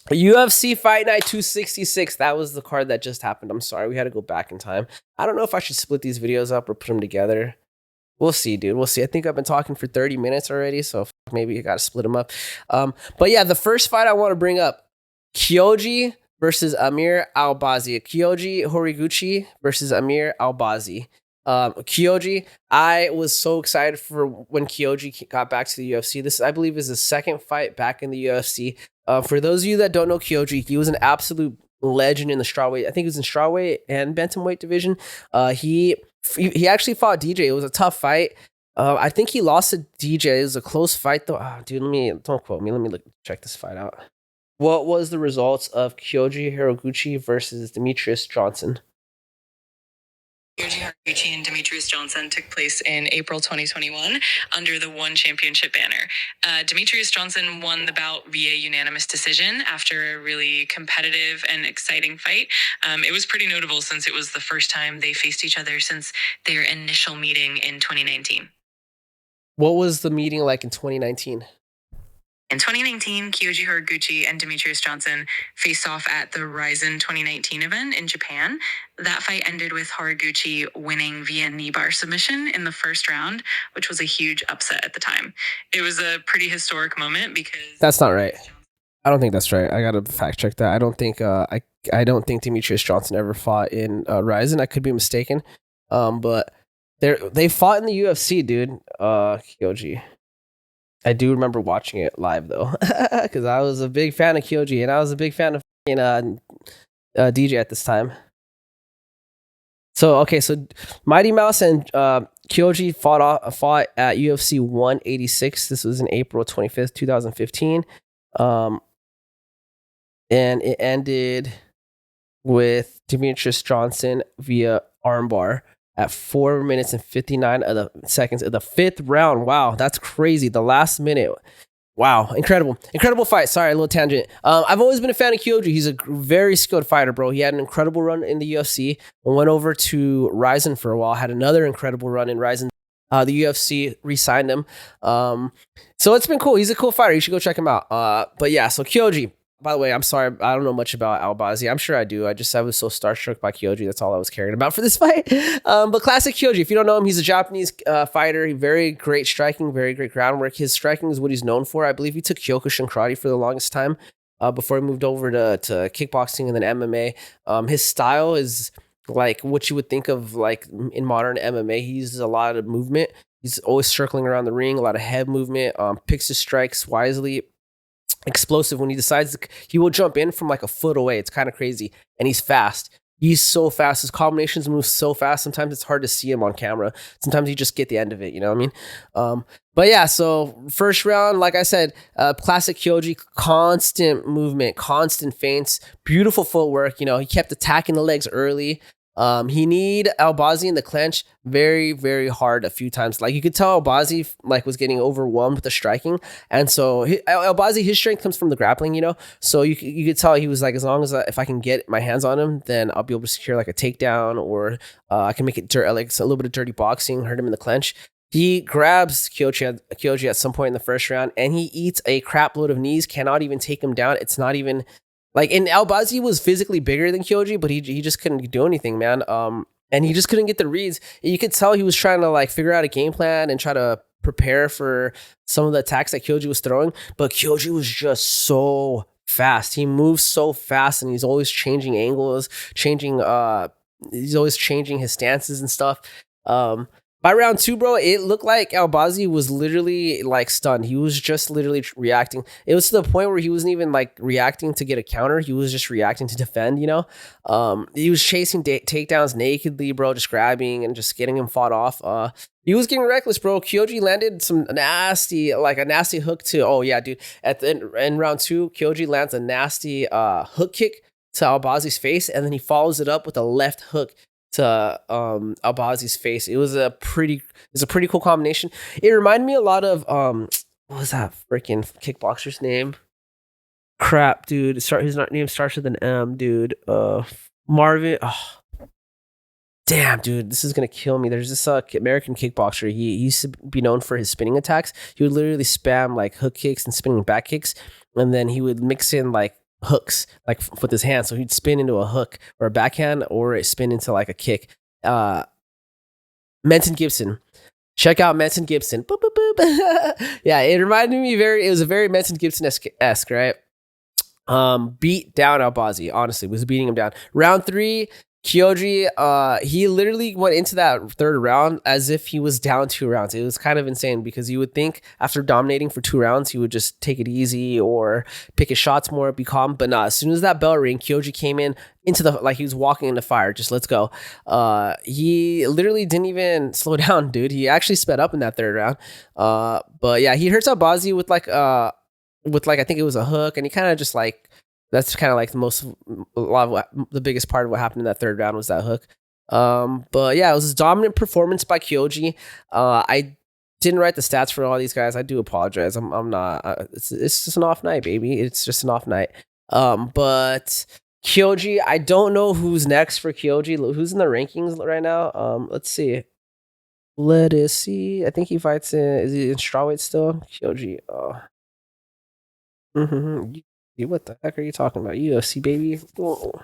UFC Fight Night 266. That was the card that just happened. I'm sorry, we had to go back in time. I don't know if I should split these videos up or put them together. We'll see, dude. We'll see. I think I've been talking for 30 minutes already, so maybe I got to split them up. But yeah, the first fight I want to bring up: Kyoji versus Amir Albazi. Kyoji Horiguchi versus Amir Albazi. Kyoji, I was so excited for when Kyoji got back to the UFC. This, I believe, is his second fight back in the UFC. For those of you that don't know Kyoji, he was an absolute legend in the strawweight. I think he was in strawweight and bantamweight division. He actually fought DJ. It was a tough fight. I think he lost to DJ. It was a close fight though. Oh, dude, don't quote me. Let me check this fight out. What was the results of Kyoji Horiguchi versus Demetrius Johnson? Kyoji Horiguchi and Demetrius Johnson took place in April 2021 under the One Championship banner. Demetrius Johnson won the bout via unanimous decision after a really competitive and exciting fight. It was pretty notable since it was the first time they faced each other since their initial meeting in 2019. What was the meeting like in 2019? In 2019, Kyoji Horiguchi and Demetrius Johnson faced off at the Rizin 2019 event in Japan. That fight ended with Horiguchi winning via knee bar submission in the first round, which was a huge upset at the time. It was a pretty historic moment because... That's not right. I don't think that's right. I gotta fact check that. I don't think I don't think Demetrius Johnson ever fought in Rizin. I could be mistaken. But they fought in the UFC, dude. Kyoji. I do remember watching it live though, because I was a big fan of Kyoji and I was a big fan of DJ at this time. So Mighty Mouse and Kyoji fought at UFC 186. This was in April 25th, 2015, and it ended with Demetrius Johnson via armbar at 4 minutes and 59 seconds of the fifth round. Wow, that's crazy. The last minute. Wow, incredible fight. Sorry, a little tangent. I've always been a fan of Kyoji. He's a very skilled fighter, bro. He had an incredible run in the UFC and went over to Rizin for a while. Had another incredible run in Rizin. The UFC re-signed him. So it's been cool. He's a cool fighter. You should go check him out. But yeah, so Kyoji. By the way, I'm sorry, I don't know much about Albazi. I'm sure I do. I was so starstruck by Kyoji. That's all I was caring about for this fight. But classic Kyoji. If you don't know him, he's a Japanese fighter. Very great striking, very great groundwork. His striking is what he's known for. I believe he took Kyokushin karate for the longest time before he moved over to kickboxing and then MMA. His style is like what you would think of like in modern MMA. He uses a lot of movement. He's always circling around the ring, a lot of head movement, picks his strikes wisely, explosive when he decides he will jump in from like a foot away. It's kind of crazy. And he's fast. He's so fast. His combinations move so fast. Sometimes it's hard to see him on camera. Sometimes you just get the end of it. You know what I mean? But yeah, so first round, like I said, classic Kyoji, constant movement, constant feints, beautiful footwork. You know, he kept attacking the legs early. He need Albazi in the clinch very, very hard a few times. Like you could tell Albazi like was getting overwhelmed with the striking. And so Albazi, his strength comes from the grappling, you know? So you could tell he was like, as long as if I can get my hands on him, then I'll be able to secure like a takedown, or I can make it like a little bit of dirty boxing, hurt him in the clinch. He grabs Kyoji at some point in the first round, and he eats a crap load of knees, cannot even take him down. It's not even like, and Albazi was physically bigger than Kyoji, but he just couldn't do anything, man. And he just couldn't get the reads. You could tell he was trying to like figure out a game plan and try to prepare for some of the attacks that Kyoji was throwing. But Kyoji was just so fast. He moves so fast, and he's always changing angles, he's always changing his stances and stuff. By round 2, bro, it looked like Albazi was literally like stunned. He was just literally reacting. It was to the point where he wasn't even like reacting to get a counter. He was just reacting to defend, you know? He was chasing takedowns nakedly, bro, just grabbing and just getting him fought off. He was getting reckless, bro. Kyoji landed a nasty hook to, oh yeah, dude. In round 2, Kyoji lands a nasty hook kick to Albazi's face, and then he follows it up with a left hook to Albazi's face. It was a pretty cool combination. It reminded me a lot of what was that freaking kickboxer's name? Crap, dude. His name starts with an M, dude. Marvin. Oh, damn, dude. This is gonna kill me. There's this American kickboxer. He used to be known for his spinning attacks. He would literally spam like hook kicks and spinning back kicks, and then he would mix in like hooks like with his hand, so he'd spin into a hook or a backhand, or it spin into like a kick. Menton Gibson, check out Menton Gibson. Boop, boop, boop. Yeah, it reminded me it was a very Menton Gibson-esque, right? Beat down Albazi, honestly, was beating him down. Round 3, Kyoji, he literally went into that third round as if he was down 2 rounds. It was kind of insane, because you would think after dominating for 2 rounds, he would just take it easy or pick his shots more, be calm. But nah, as soon as that bell rang, Kyoji came in into like he was walking into fire. Just let's go. He literally didn't even slow down, dude. He actually sped up in that third round. But yeah, he hurts Albazi with I think it was a hook, and he kind of just like, that's kind of like the biggest part of what happened in that third round was that hook. But yeah, it was a dominant performance by Kyoji. I didn't write the stats for all these guys. I do apologize. I'm not. It's just an off night, baby. It's just an off night. But Kyoji, I don't know who's next for Kyoji. Who's in the rankings right now? Let's see. Let us see. I think he fights is he in strawweight still? Kyoji. What the heck are you talking about? UFC, baby. Whoa.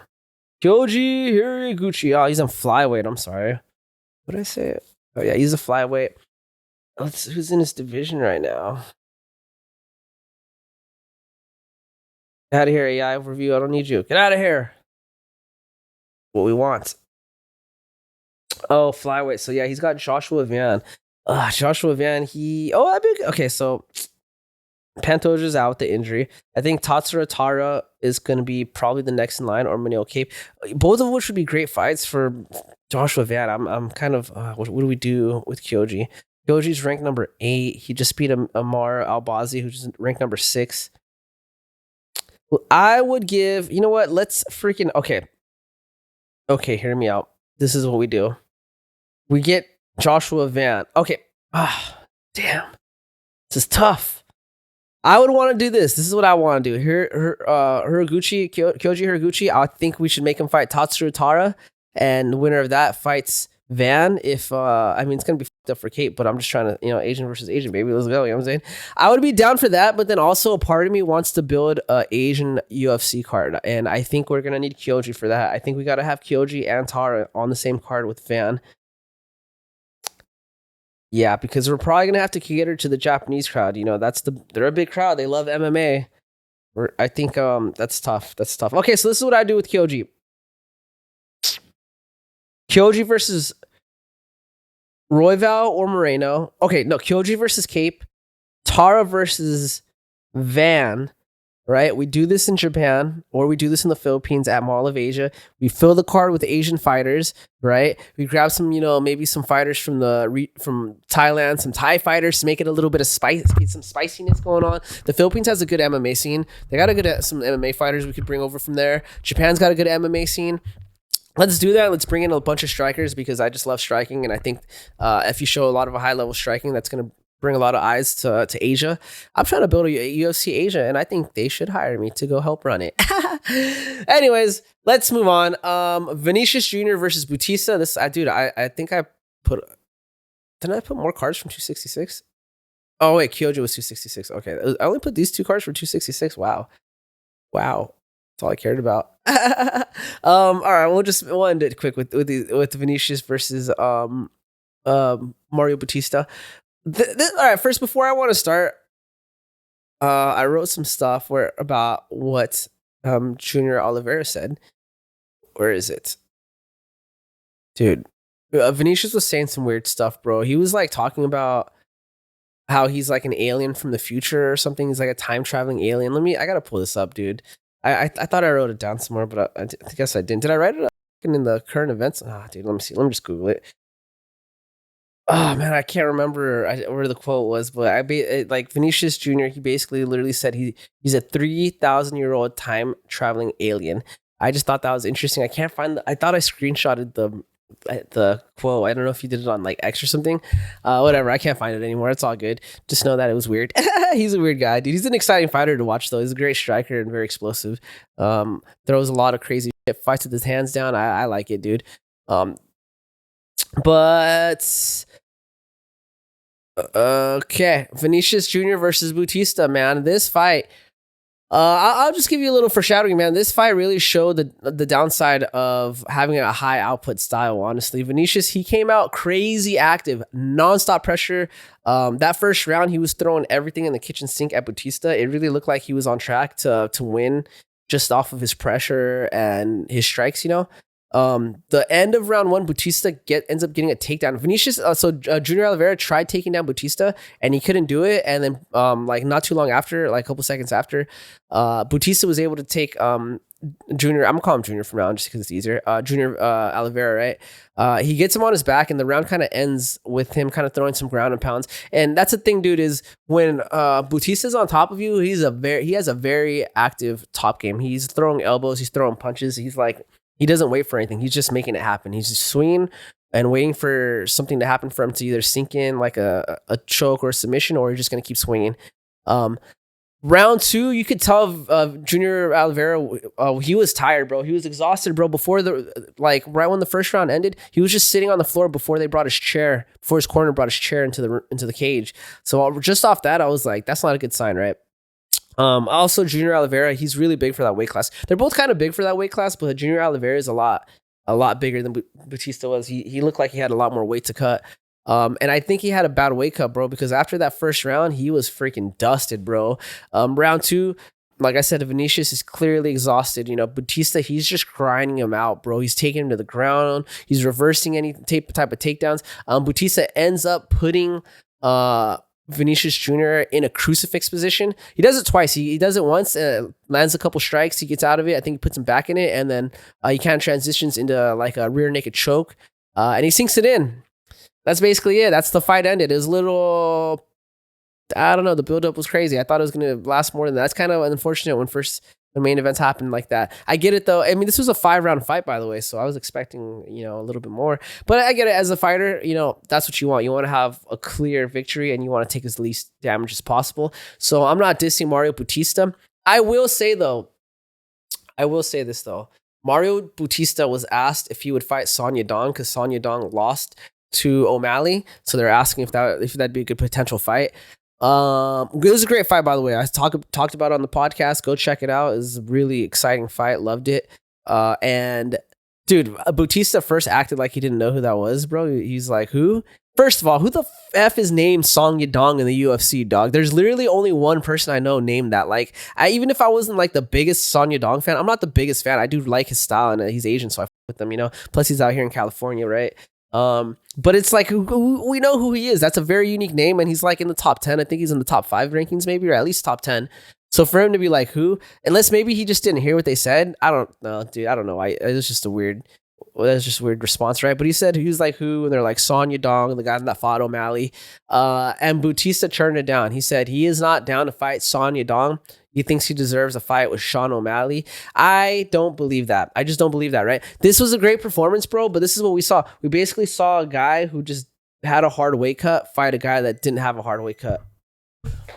Kyoji Hiriguchi. Oh, he's in flyweight. I'm sorry. What did I say? Oh, yeah, he's a flyweight. Who's in his division right now? Get out of here, AI overview. I don't need you. Get out of here. What we want. Oh, flyweight. So, yeah, he's got Joshua Van. Joshua Van, okay, so Pantoja's out with the injury. I think Tatsuro Tara is going to be probably the next in line, or Manil Cape. Both of which would be great fights for Joshua Van. I'm kind of, what do we do with Kyoji? Kyoji's ranked number 8. He just beat Amar Albazi, who's ranked number 6. Well, I would give, you know what? Let's freaking, okay, hear me out. This is what we do. We get Joshua Van. Okay. Damn. This is tough. I would want to do this. This is what I want to do. Kyoji Hiriguchi, I think we should make him fight Tatsuro Tara, and the winner of that fights Van. It's going to be fucked up for Kate, but I'm just trying to, Asian versus Asian, baby. Let's go. You know what I'm saying? I would be down for that, but then also a part of me wants to build an Asian UFC card, and I think we're going to need Kyoji for that. I think we got to have Kyoji and Tara on the same card with Van. Yeah, because we're probably gonna have to cater to the Japanese crowd. They're a big crowd. They love MMA. I think that's tough. Okay, so this is what I do with Kyoji. Kyoji versus Royval or Moreno. Okay, no, Kyoji versus Cape. Tara versus Van. Right? We do this in Japan or we do this in the Philippines at Mall of Asia. We fill the card with Asian fighters, right? We grab some, maybe some fighters from from Thailand, some Thai fighters to make it a little bit of spice, get some spiciness going on. The Philippines has a good MMA scene. They got some MMA fighters we could bring over from there. Japan's got a good MMA scene. Let's do that. Let's bring in a bunch of strikers because I just love striking. And I think if you show a lot of a high level striking, that's going to bring a lot of eyes to Asia. I'm trying to build a UFC Asia, and I think they should hire me to go help run it. Anyways, let's move on. Vinicius Jr. versus Bautista. I think I put. Didn't I put more cards from 266? Oh wait, Kyoji was 266. Okay, I only put these 2 cards for 266. Wow. That's all I cared about. All right, we'll end it quick with Vinicius versus Mario Bautista. All right, first, before I want to start, I wrote some stuff about what Junior Oliveira said. Where is it? Dude, Vinicius was saying some weird stuff, bro. He was like talking about how he's like an alien from the future or something. He's like a time traveling alien. I gotta pull this up, dude. I thought I wrote it down somewhere, but I guess I didn't. Did I write it up in the current events? Dude, let me see. Let me just Google it. Oh man, I can't remember where the quote was, but like Vinicius Jr. He basically literally said he's a 3,000-year-old time traveling alien. I just thought that was interesting. I can't find. I thought I screenshotted the quote. I don't know if you did it on like X or something. Whatever. I can't find it anymore. It's all good. Just know that it was weird. He's a weird guy, dude. He's an exciting fighter to watch though. He's a great striker and very explosive. Throws a lot of crazy shit. Fights with his hands down. I like it, dude. But okay, Vinicius Jr. versus Bautista, man. This fight, I'll just give you a little foreshadowing, man. This fight really showed the downside of having a high output style. Honestly, Vinicius, he came out crazy active, nonstop pressure. That first round, he was throwing everything in the kitchen sink at Bautista. It really looked like he was on track to win just off of his pressure and his strikes. The end of round 1, Bautista ends up getting a takedown. Vinicius, Junior Oliveira tried taking down Bautista and he couldn't do it. And then, like not too long after, like a couple seconds after, Bautista was able to take Junior. I'm gonna call him Junior from now on just because it's easier. Junior Oliveira, right? He gets him on his back, and the round kind of ends with him kind of throwing some ground and pounds. And that's the thing, dude, is when Bautista's on top of you, he has a very active top game. He's throwing elbows, he's throwing punches. He's like. He doesn't wait for anything. He's just making it happen. He's just swinging and waiting for something to happen for him to either sink in like a choke or a submission, or he's just going to keep swinging. Round 2, you could tell Junior Oliveira, he was tired, bro. He was exhausted, bro. Right when the first round ended, he was just sitting on the floor before his corner brought his chair into the cage. So just off that, I was like, that's not a good sign, right? Also Junior Oliveira, he's really big for that weight class. They're both kind of big for that weight class, but Junior Oliveira is a lot bigger than Bautista was. He looked like he had a lot more weight to cut. And I think he had a bad weight cut, bro, because after that first round, he was freaking dusted, bro. Round 2, like I said, Vinicius is clearly exhausted. Bautista, he's just grinding him out, bro. He's taking him to the ground. He's reversing any type of takedowns. Bautista ends up putting Vinicius Jr. in a crucifix position. He does it twice. He does it once, lands a couple strikes. He gets out of it. I think he puts him back in it, and then he kind of transitions into like a rear naked choke, and he sinks it in. That's basically it. That's the fight ended. It was a little, I don't know. The buildup was crazy. I thought it was going to last more than that. That's kind of unfortunate when main events happen like that. I get it though. I mean, this was a 5-round fight, by the way, so I was expecting, a little bit more. But I get it. As a fighter, that's what you want. You want to have a clear victory, and you want to take as least damage as possible. So I'm not dissing Mario Bautista. I will say this though. Mario Bautista was asked if he would fight Son Yadong because Son Yadong lost to O'Malley. So they're asking if that'd be a good potential fight. It was a great fight, by the way. I talked about it on the podcast. Go check it out. It was a really exciting fight. Loved it. And dude, Bautista first acted like he didn't know who that was, bro. He's like, who? First of all, who the F is named Song Yadong in the UFC, dog? There's literally only one person I know named that. Like, even if I wasn't like the biggest Son Yadong fan, I'm not the biggest fan. I do like his style, and he's Asian, so I with them, Plus he's out here in California, right? But it's like we know who he is. That's a very unique name, and he's like in the top 10. I think he's in the top 5 rankings, maybe, or at least top 10. So for him to be like, who? Unless maybe he just didn't hear what they said. I don't know, dude. I don't know. It was just a weird response, right? But he said he was like, who? And they're like Son Yadong, the guy that fought O'Malley. And Bautista turned it down. He said he is not down to fight Son Yadong. He thinks he deserves a fight with Sean O'Malley. I don't believe that. I just don't believe that, right? This was a great performance, bro, but this is what we saw. We basically saw a guy who just had a hard weight cut fight a guy that didn't have a hard weight cut.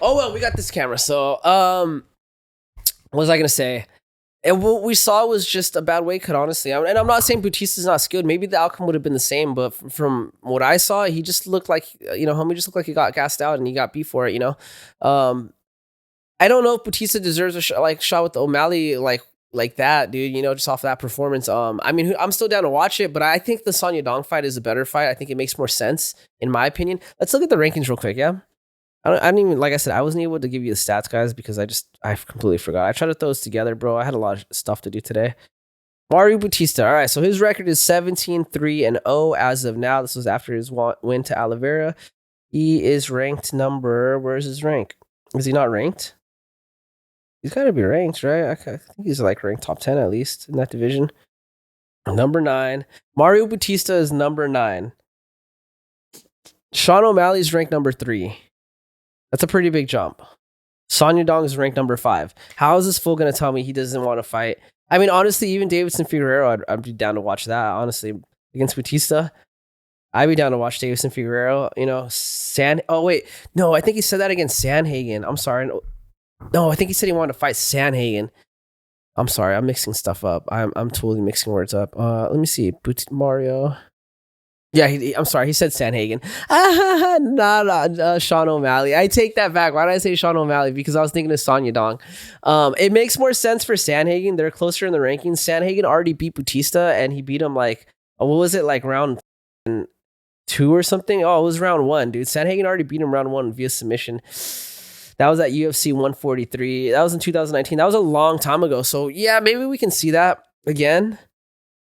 Oh, well, we got this camera. So, what was I going to say? And what we saw was just a bad weight cut, honestly. And I'm not saying Bautista's not skilled. Maybe the outcome would have been the same, but from what I saw, he just looked like, homie just looked like he got gassed out and he got beat for it, I don't know if Bautista deserves a shot with O'Malley like that, dude. Just off that performance. I mean, I'm still down to watch it, but I think the Son Yadong fight is a better fight. I think it makes more sense in my opinion. Let's look at the rankings real quick. Yeah, I didn't even, like I said, I wasn't able to give you the stats, guys, because I completely forgot. I tried to throw those together, bro. I had a lot of stuff to do today. Mario Bautista. All right, so his record is 17-3-0 as of now. This was after his win to Oliveira. He is ranked number. Where's his rank? Is he not ranked? He's got to be ranked, right? I think he's like ranked top 10 at least in that division. Number 9. Mario Bautista is number 9. Sean O'Malley is ranked number 3. That's a pretty big jump. Son Yadong is ranked number 5. How is this fool going to tell me he doesn't want to fight? I mean, honestly, even Deiveson Figueiredo, I'd be down to watch that, honestly. Against Bautista, I'd be down to watch Deiveson Figueiredo. Oh, wait. No, I think he said that against Sandhagen. I'm sorry. No, I think he said he wanted to fight Sandhagen. I'm sorry, I'm mixing stuff up. I'm totally mixing words up. Let me see. Mario. Yeah, I'm sorry. He said Sandhagen. Sean O'Malley. I take that back. Why did I say Sean O'Malley? Because I was thinking of Son Yadong. It makes more sense for Sandhagen. They're closer in the rankings. Sandhagen already beat Bautista, and he beat him like, what was it, like round 2 or something? Oh, it was round 1, dude. Sandhagen already beat him round 1 via submission. That was at UFC 143. That was in 2019. That was a long time ago. So, yeah, maybe we can see that again.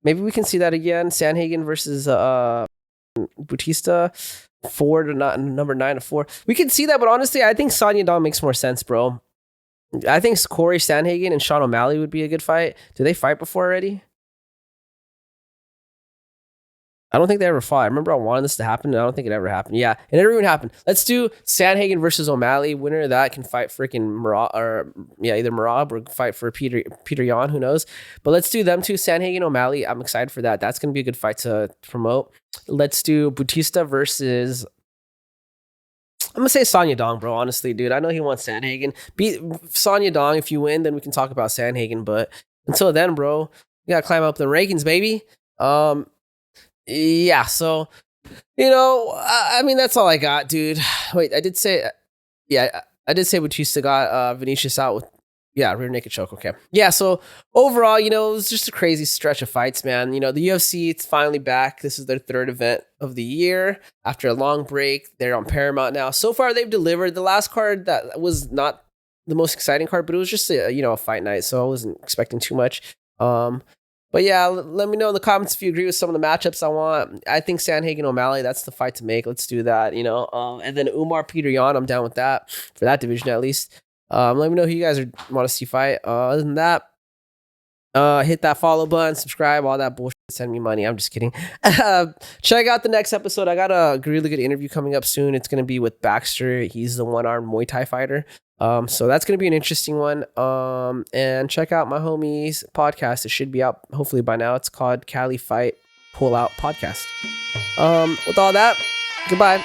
Sandhagen versus Bautista, number 9 to 4. We can see that, but honestly, I think Son Yadong makes more sense, bro. I think Corey Sandhagen and Sean O'Malley would be a good fight. Did they fight before already? I don't think they ever fought. I remember I wanted this to happen, and I don't think it ever happened. Yeah, it never even happened. Let's do Sandhagen versus O'Malley. Winner of that can fight freaking Merab, either Merab or fight for Peter Yan. Who knows? But let's do them two, Sandhagen, O'Malley. I'm excited for that. That's gonna be a good fight to promote. Let's do Bautista versus. I'm gonna say Son Yadong, bro. Honestly, dude, I know he wants Sandhagen. Beat Son Yadong. If you win, then we can talk about Sandhagen. But until then, bro, you gotta climb up the rankings, baby. Yeah, so, I mean, that's all I got, dude. Wait, I did say Bautista got Vinicius out with, rear naked choke, okay. Yeah, so overall, it was just a crazy stretch of fights, man. The UFC, it's finally back. This is their 3rd event of the year. After a long break, they're on Paramount now. So far, they've delivered. The last card, that was not the most exciting card, but it was just a fight night, so I wasn't expecting too much. But yeah, let me know in the comments if you agree with some of the matchups I want. I think Sandhagen O'Malley, that's the fight to make. Let's do that, And then Umar Peter Yan, I'm down with that for that division at least. Let me know who you guys want to see fight. Other than that, hit that follow button, subscribe, all that bullshit. Send me money. I'm just kidding. Check out the next episode. I got a really good interview coming up soon. It's going to be with Baxter. He's the one-armed Muay Thai fighter. So that's going to be an interesting one. And check out my homie's podcast. It should be out hopefully by now. It's called Cali Fight Pull Out Podcast. With all that, goodbye.